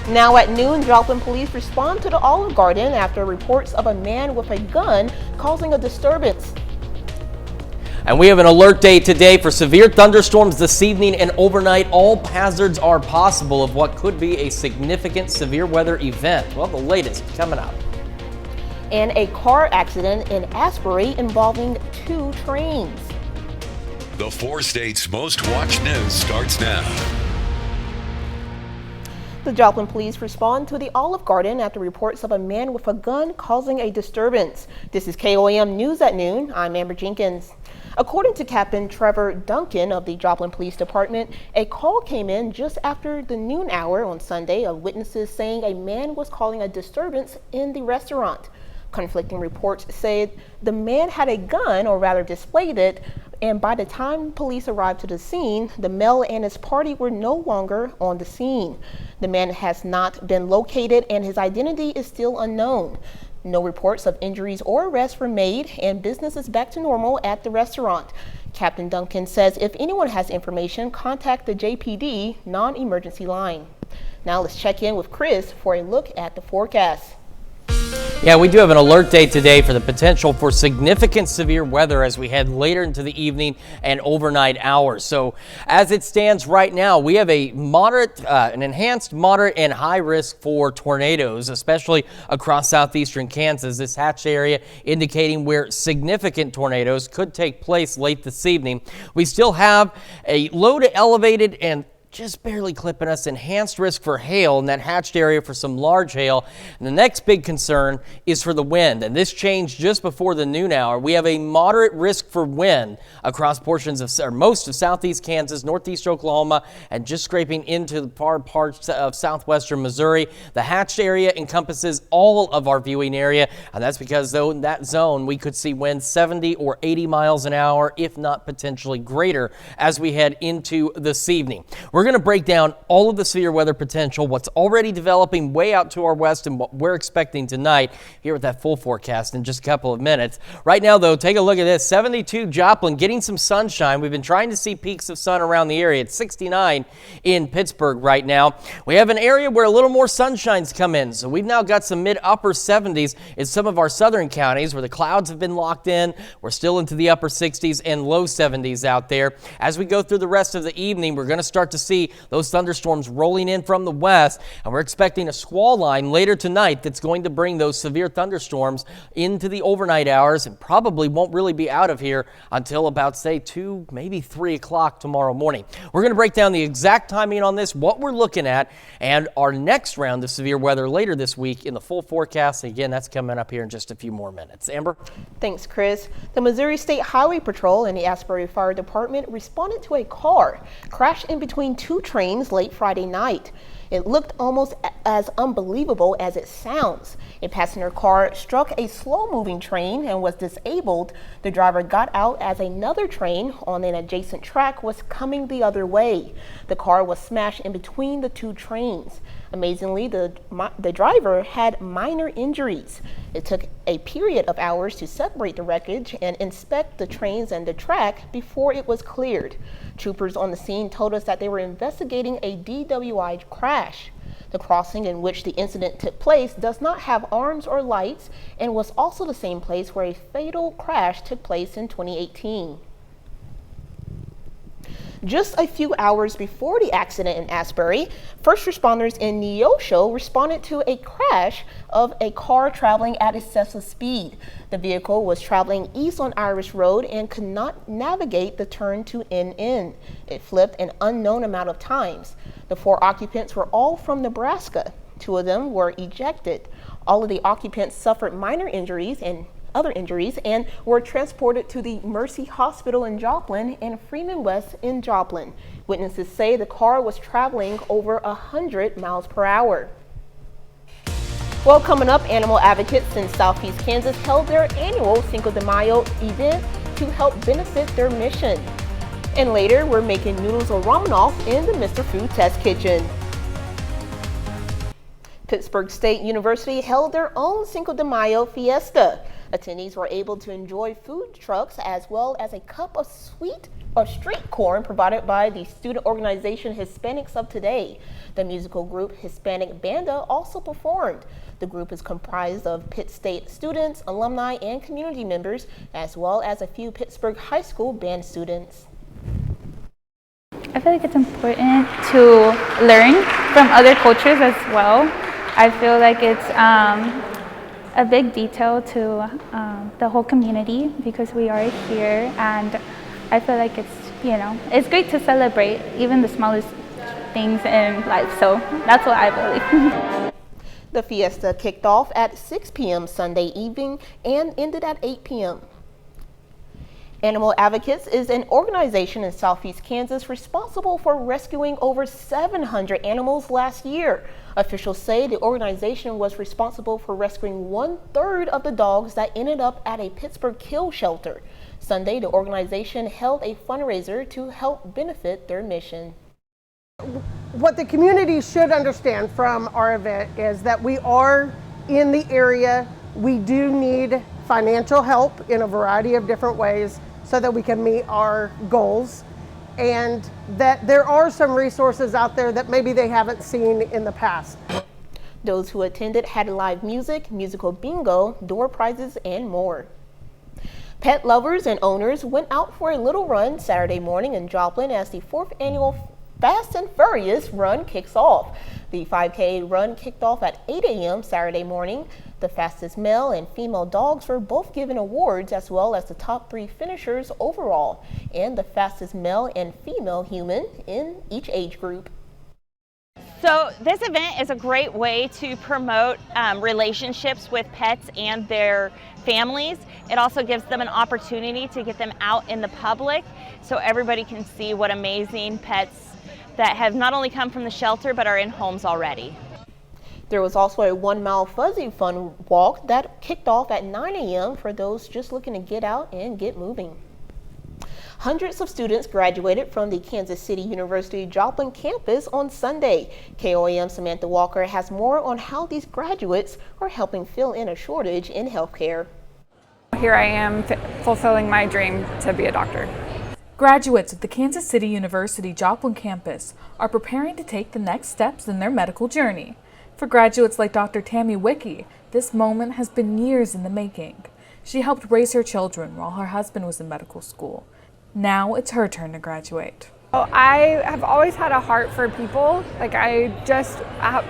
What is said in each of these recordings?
Now at noon, Joplin police respond to the Olive Garden after reports of a man with a gun causing a disturbance. And we have an alert day today for severe thunderstorms this evening and overnight. All hazards are possible of what could be a significant severe weather event. Well, the latest coming up. And a car accident in Asbury involving 2 trains. The 4 states' most watched news starts now. The Joplin police respond to the Olive Garden after reports of a man with a gun causing a disturbance. This is KOAM News at Noon. I'm Amber Jenkins. According to Captain Trevor Duncan of the Joplin Police Department, a call came in just after the noon hour on Sunday of witnesses saying a man was causing a disturbance in the restaurant. Conflicting reports said the man had a gun, or rather displayed it, and by the time police arrived to the scene, the male and his party were no longer on the scene. The man has not been located and his identity is still unknown. No reports of injuries or arrests were made, and business is back to normal at the restaurant. Captain Duncan says if anyone has information, contact the JPD non-emergency line. Now let's check in with Chris for a look at the forecast. Yeah, we do have an alert day today for the potential for significant severe weather as we head later into the evening and overnight hours. So as it stands right now, we have a moderate, an enhanced moderate and high risk for tornadoes, especially across southeastern Kansas. This hatched area indicating where significant tornadoes could take place late this evening. We still have a low to elevated and just barely clipping us enhanced risk for hail in that hatched area for some large hail. And the next big concern is for the wind, and this changed just before the noon hour. We have a moderate risk for wind across portions of most of southeast Kansas, northeast Oklahoma, and just scraping into the far parts of southwestern Missouri. The hatched area encompasses all of our viewing area, and that's because though in that zone we could see winds 70 or 80 miles an hour, if not potentially greater, as we head into this evening. We're going to break down all of the severe weather potential, what's already developing way out to our west, and what we're expecting tonight here with that full forecast in just a couple of minutes. Right now, though, take a look at this. 72 Joplin, getting some sunshine. We've been trying to see peaks of sun around the area. It's 69 in Pittsburgh right now. We have an area where a little more sunshine's come in, so we've now got some mid-upper 70s in some of our southern counties where the clouds have been locked in. We're still into the upper 60s and low 70s out there. As we go through the rest of the evening, we're going to start to see those thunderstorms rolling in from the west, and we're expecting a squall line later tonight that's going to bring those severe thunderstorms into the overnight hours and probably won't really be out of here until about, say, 2, maybe 3 o'clock tomorrow morning. We're going to break down the exact timing on this, what we're looking at, and our next round of severe weather later this week in the full forecast. Again, that's coming up here in just a few more minutes. Amber? Thanks, Chris. The Missouri State Highway Patrol and the Asbury Fire Department responded to a car crashed in between 2 trains late Friday night. It looked almost as unbelievable as it sounds. A passenger car struck a slow-moving train and was disabled. The driver got out as another train on an adjacent track was coming the other way. The car was smashed in between the 2 trains. Amazingly, the driver had minor injuries. It took a period of hours to separate the wreckage and inspect the trains and the track before it was cleared. Troopers on the scene told us that they were investigating a DWI crash. The crossing in which the incident took place does not have arms or lights and was also the same place where a fatal crash took place in 2018. Just a few hours before the accident in Asbury, first responders in Neosho responded to a crash of a car traveling at excessive speed. The vehicle was traveling east on Irish Road and could not navigate the turn to NN. It flipped an unknown amount of times. The 4 occupants were all from Nebraska. 2 of them were ejected. All of the occupants suffered minor injuries and other injuries and were transported to the Mercy Hospital in Joplin and Freeman West in Joplin. Witnesses say the car was traveling over 100 miles per hour. Well, coming up, animal advocates in Southeast Kansas held their annual Cinco de Mayo event to help benefit their mission. And later, we're making noodles or ramen in the Mr. Food Test Kitchen. Pittsburg State University held their own Cinco de Mayo fiesta. Attendees were able to enjoy food trucks as well as a cup of street corn provided by the student organization Hispanics of Today. The musical group Hispanic Banda also performed. The group is comprised of Pitt State students, alumni, and community members, as well as a few Pittsburgh High School band students. I feel like it's important to learn from other cultures as well. I feel like it's a big detail to the whole community because we are here, and I feel like it's great to celebrate even the smallest things in life. So that's what I believe. The fiesta kicked off at 6 p.m. Sunday evening and ended at 8 p.m. Animal Advocates is an organization in Southeast Kansas responsible for rescuing over 700 animals last year. Officials say the organization was responsible for rescuing 1/3 of the dogs that ended up at a Pittsburgh kill shelter. Sunday, the organization held a fundraiser to help benefit their mission. What the community should understand from our event is that we are in the area. We do need financial help in a variety of different ways so that we can meet our goals, and that there are some resources out there that maybe they haven't seen in the past. Those who attended had live music, musical bingo, door prizes, and more. Pet lovers and owners went out for a little run Saturday morning in Joplin as the 4th annual Fast and Furious run kicks off. The 5K run kicked off at 8 a.m. Saturday morning. The fastest male and female dogs were both given awards, as well as the top 3 finishers overall, and the fastest male and female human in each age group. So this event is a great way to promote relationships with pets and their families. It also gives them an opportunity to get them out in the public so everybody can see what amazing pets that have not only come from the shelter but are in homes already. There was also a 1-mile fuzzy fun walk that kicked off at 9 a.m. for those just looking to get out and get moving. Hundreds of students graduated from the Kansas City University Joplin campus on Sunday. KOAM Samantha Walker has more on how these graduates are helping fill in a shortage in healthcare. Here I am fulfilling my dream to be a doctor. Graduates of the Kansas City University Joplin campus are preparing to take the next steps in their medical journey. For graduates like Dr. Tammy Wicke, this moment has been years in the making. She helped raise her children while her husband was in medical school. Now it's her turn to graduate. I have always had a heart for people. Like I just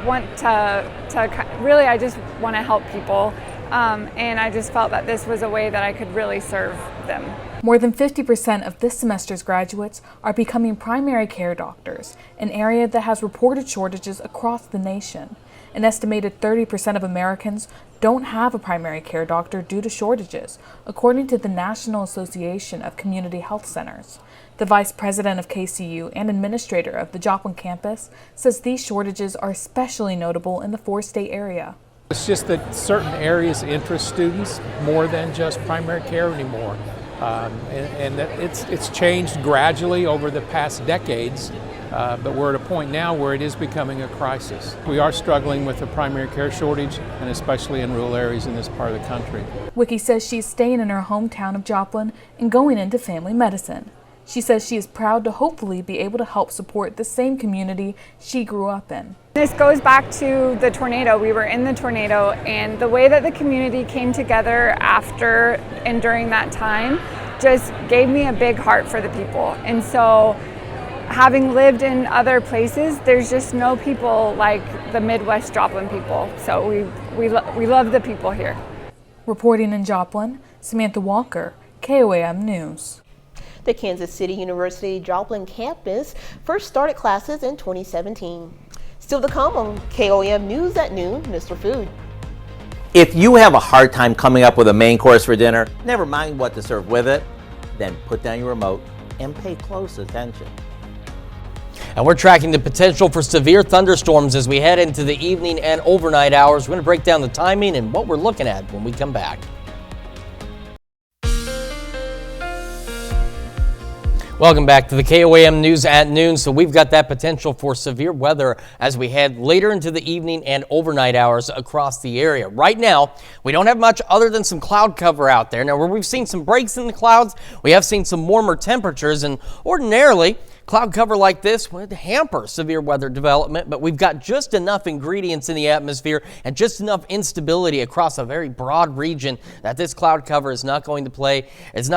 want I just want to help people. And I just felt that this was a way that I could really serve them. More than 50% of this semester's graduates are becoming primary care doctors, an area that has reported shortages across the nation. An estimated 30% of Americans don't have a primary care doctor due to shortages, according to the National Association of Community Health Centers. The vice president of KCU and administrator of the Joplin campus says these shortages are especially notable in the 4-state area. It's just that certain areas interest students more than just primary care anymore. And it's changed gradually over the past decades, but we're at a point now where it is becoming a crisis. We are struggling with a primary care shortage, and especially in rural areas in this part of the country. Wicke says she's staying in her hometown of Joplin and going into family medicine. She says she is proud to hopefully be able to help support the same community she grew up in. This goes back to the tornado. We were in the tornado, and the way that the community came together after and during that time just gave me a big heart for the people. And so having lived in other places, there's just no people like the Midwest Joplin people. So we love the people here. Reporting in Joplin, Samantha Walker, KOAM News. The Kansas City University Joplin campus first started classes in 2017. Still to come on KOAM News at noon, Mr. Food. If you have a hard time coming up with a main course for dinner, never mind what to serve with it, then put down your remote and pay close attention. And we're tracking the potential for severe thunderstorms as we head into the evening and overnight hours. We're going to break down the timing and what we're looking at when we come back. Welcome back to the KOAM News at Noon. So we've got that potential for severe weather as we head later into the evening and overnight hours across the area. Right now, we don't have much other than some cloud cover out there. Now, where we've seen some breaks in the clouds, we have seen some warmer temperatures, and ordinarily, cloud cover like this would hamper severe weather development, but we've got just enough ingredients in the atmosphere and just enough instability across a very broad region that this cloud cover is not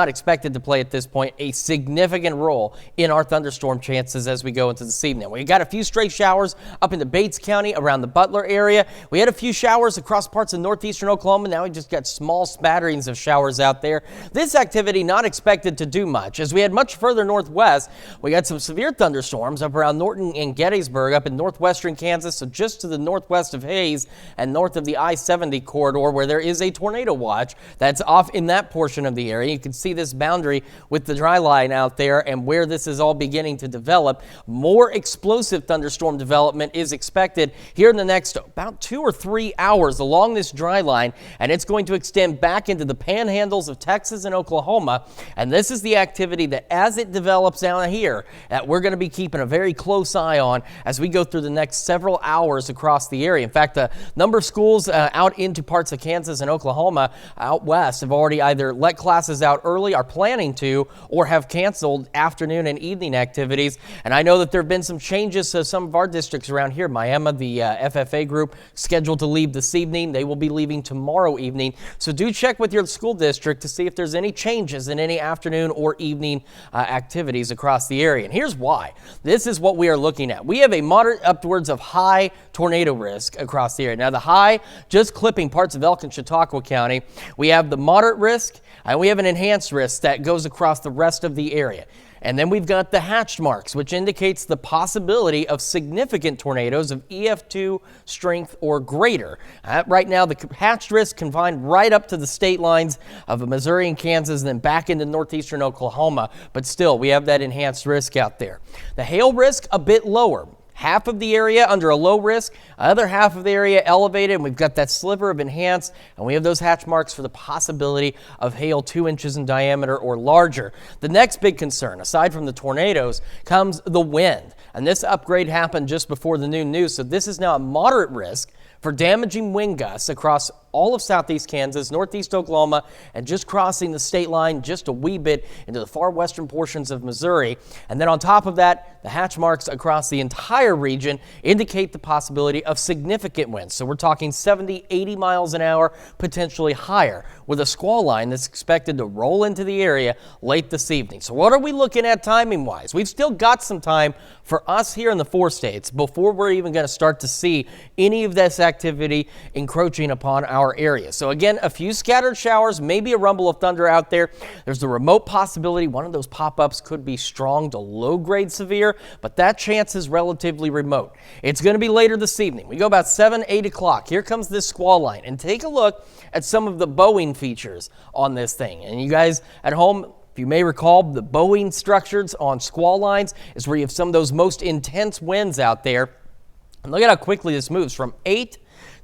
expected to play at this point a significant role in our thunderstorm chances as we go into this evening. We got a few stray showers up into Bates County around the Butler area. We had a few showers across parts of northeastern Oklahoma. Now we just got small spatterings of showers out there. This activity not expected to do much. As we head much further northwest, we got some severe thunderstorms up around Norton and Gettysburg up in northwestern Kansas, so just to the northwest of Hays and north of the I-70 corridor where there is a tornado watch that's off in that portion of the area. You can see this boundary with the dry line out there and where this is all beginning to develop. More explosive thunderstorm development is expected here in the next about 2 or 3 hours along this dry line, and it's going to extend back into the panhandles of Texas and Oklahoma. And this is the activity that as it develops down here that we're going to be keeping a very close eye on as we go through the next several hours across the area. In fact, a number of schools out into parts of Kansas and Oklahoma out west have already either let classes out early, are planning to, or have canceled afternoon and evening activities. And I know that there have been some changes to some of our districts around here. Miami, the FFA group, scheduled to leave this evening. They will be leaving tomorrow evening. So do check with your school district to see if there's any changes in any afternoon or evening activities across the area. And here's why. This is what we are looking at. We have a moderate upwards of high tornado risk across the area. Now the high just clipping parts of Elk and Chautauqua County. We have the moderate risk and we have an enhanced risk that goes across the rest of the area. And then we've got the hatched marks, which indicates the possibility of significant tornadoes of EF2 strength or greater. Right now, the hatched risk confined right up to the state lines of Missouri and Kansas and then back into northeastern Oklahoma. But still, we have that enhanced risk out there. The hail risk, a bit lower. Half of the area under a low risk, other half of the area elevated, and we've got that sliver of enhanced, and we have those hatch marks for the possibility of hail 2 inches in diameter or larger. The next big concern, aside from the tornadoes, comes the wind. And this upgrade happened just before the noon news, so this is now a moderate risk for damaging wind gusts across all of southeast Kansas, northeast Oklahoma, and just crossing the state line just a wee bit into the far western portions of Missouri. And then on top of that, the hatch marks across the entire region indicate the possibility of significant winds. So we're talking 70, 80 miles an hour, potentially higher, with a squall line that's expected to roll into the area late this evening. So what are we looking at timing-wise? We've still got some time for us here in the 4 states before we're even going to start to see any of this activity encroaching upon our area. So again, a few scattered showers, maybe a rumble of thunder out there. There's the remote possibility one of those pop-ups could be strong to low-grade severe, but that chance is relatively remote. It's going to be later this evening. We go about 7, 8 o'clock. Here comes this squall line, and take a look at some of the bowing features on this thing. And you guys at home, if you may recall, the bowing structures on squall lines is where you have some of those most intense winds out there. And look at how quickly this moves from 8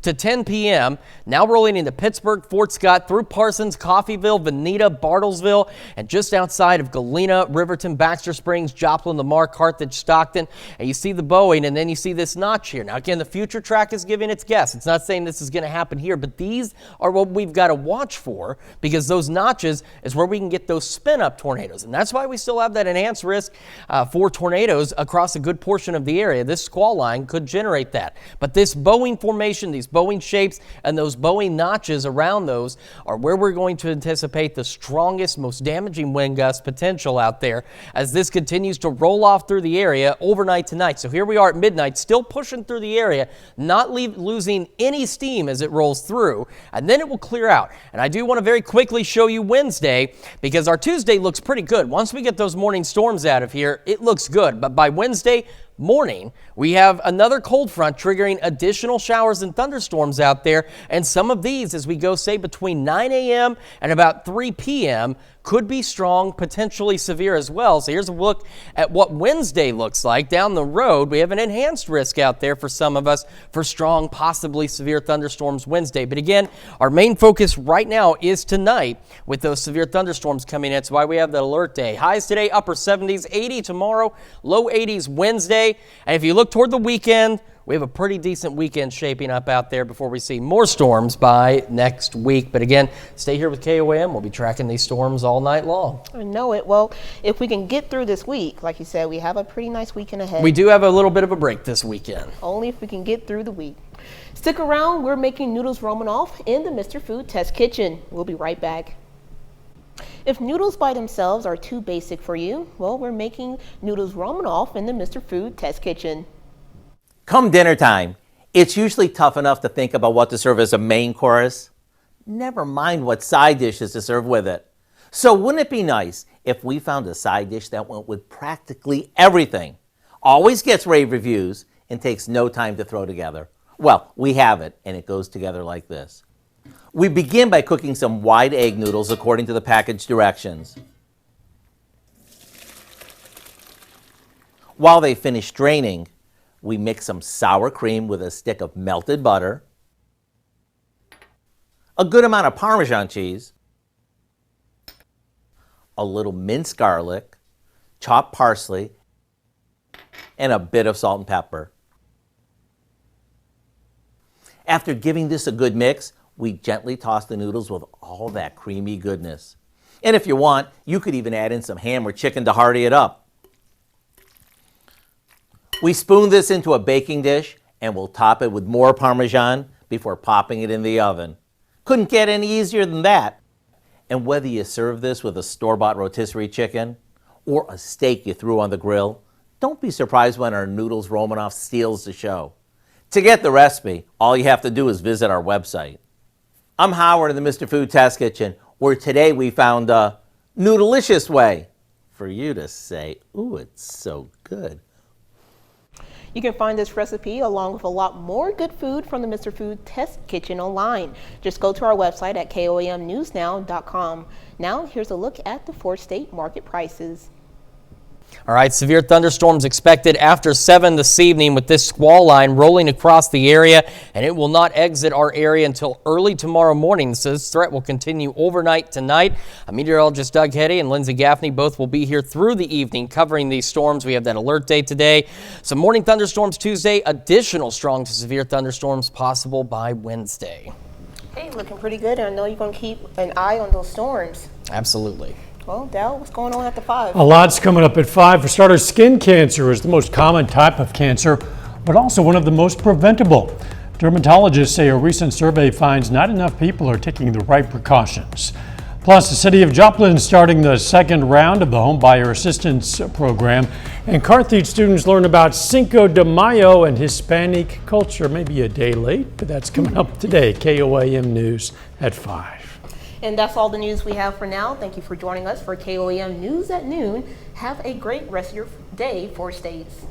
to 10 p.m., now rolling into Pittsburgh, Fort Scott, through Parsons, Coffeyville, Veneta, Bartlesville, and just outside of Galena, Riverton, Baxter Springs, Joplin, Lamar, Carthage, Stockton. And you see the bowing, and then you see this notch here. Now, again, the future track is giving its guess. It's not saying this is going to happen here, but these are what we've got to watch for, because those notches is where we can get those spin-up tornadoes. And that's why we still have that enhanced risk for tornadoes across a good portion of the area. This squall line could generate that. But this bowing formation, these bowing shapes and those bowing notches around those are where we're going to anticipate the strongest, most damaging wind gust potential out there as this continues to roll off through the area overnight tonight. So here we are at midnight, still pushing through the area, not losing any steam as it rolls through, and then it will clear out. And I do want to very quickly show you Wednesday, because our Tuesday looks pretty good. Once we get those morning storms out of here, it looks good. But by Wednesday morning, we have another cold front triggering additional showers and thunderstorms out there, and some of these as we go, say, between 9 a.m. and about 3 p.m. could be strong, potentially severe as well. So here's a look at what Wednesday looks like. Down the road, we have an enhanced risk out there for some of us for strong, possibly severe thunderstorms Wednesday. But again, our main focus right now is tonight with those severe thunderstorms coming in. That's why we have the alert day. Highs today, upper 70s, 80 tomorrow, low 80s Wednesday. And if you look toward the weekend, we have a pretty decent weekend shaping up out there before we see more storms by next week. But again, stay here with KOAM. We'll be tracking these storms all night long. I know it. Well, if we can get through this week, like you said, we have a pretty nice weekend ahead. We do have a little bit of a break this weekend. Only if we can get through the week. Stick around. We're making noodles Romanoff in the Mr. Food Test Kitchen. We'll be right back. If noodles by themselves are too basic for you, well, we're making noodles Romanoff in the Mr. Food Test Kitchen. Come dinner time, it's usually tough enough to think about what to serve as a main course. Never mind what side dishes to serve with it. So wouldn't it be nice if we found a side dish that went with practically everything, always gets rave reviews, and takes no time to throw together? Well, we have it, and it goes together like this. We begin by cooking some wide egg noodles according to the package directions. While they finish draining, we mix some sour cream with a stick of melted butter, a good amount of Parmesan cheese, a little minced garlic, chopped parsley, and a bit of salt and pepper. After giving this a good mix, we gently toss the noodles with all that creamy goodness. And if you want, you could even add in some ham or chicken to hearty it up. We spoon this into a baking dish and we'll top it with more Parmesan before popping it in the oven. Couldn't get any easier than that. And whether you serve this with a store-bought rotisserie chicken or a steak you threw on the grill, don't be surprised when our noodles Romanoff steals the show. To get the recipe, all you have to do is visit our website. I'm Howard in the Mr. Food Test Kitchen, where today we found a noodleicious way for you to say, ooh, it's so good. You can find this recipe along with a lot more good food from the Mr. Food Test Kitchen online. Just go to our website at KOAMnewsnow.com. Now, here's a look at the 4-state market prices. All right, severe thunderstorms expected after 7 this evening with this squall line rolling across the area, and it will not exit our area until early tomorrow morning. So this threat will continue overnight tonight. Meteorologist Doug Heddy and Lindsay Gaffney both will be here through the evening covering these storms. We have that alert day today. Some morning thunderstorms Tuesday, additional strong to severe thunderstorms possible by Wednesday. Hey, looking pretty good. I know you're going to keep an eye on those storms. Absolutely. Well, Dal, what's going on at the 5? A lot's coming up at 5. For starters, skin cancer is the most common type of cancer, but also one of the most preventable. Dermatologists say a recent survey finds not enough people are taking the right precautions. Plus, the city of Joplin is starting the second round of the Home Buyer Assistance Program, and Carthage students learn about Cinco de Mayo and Hispanic culture. Maybe a day late, but that's coming up today. KOAM News at 5. And that's all the news we have for now. Thank you for joining us for KOAM News at Noon. Have a great rest of your day, 4 states.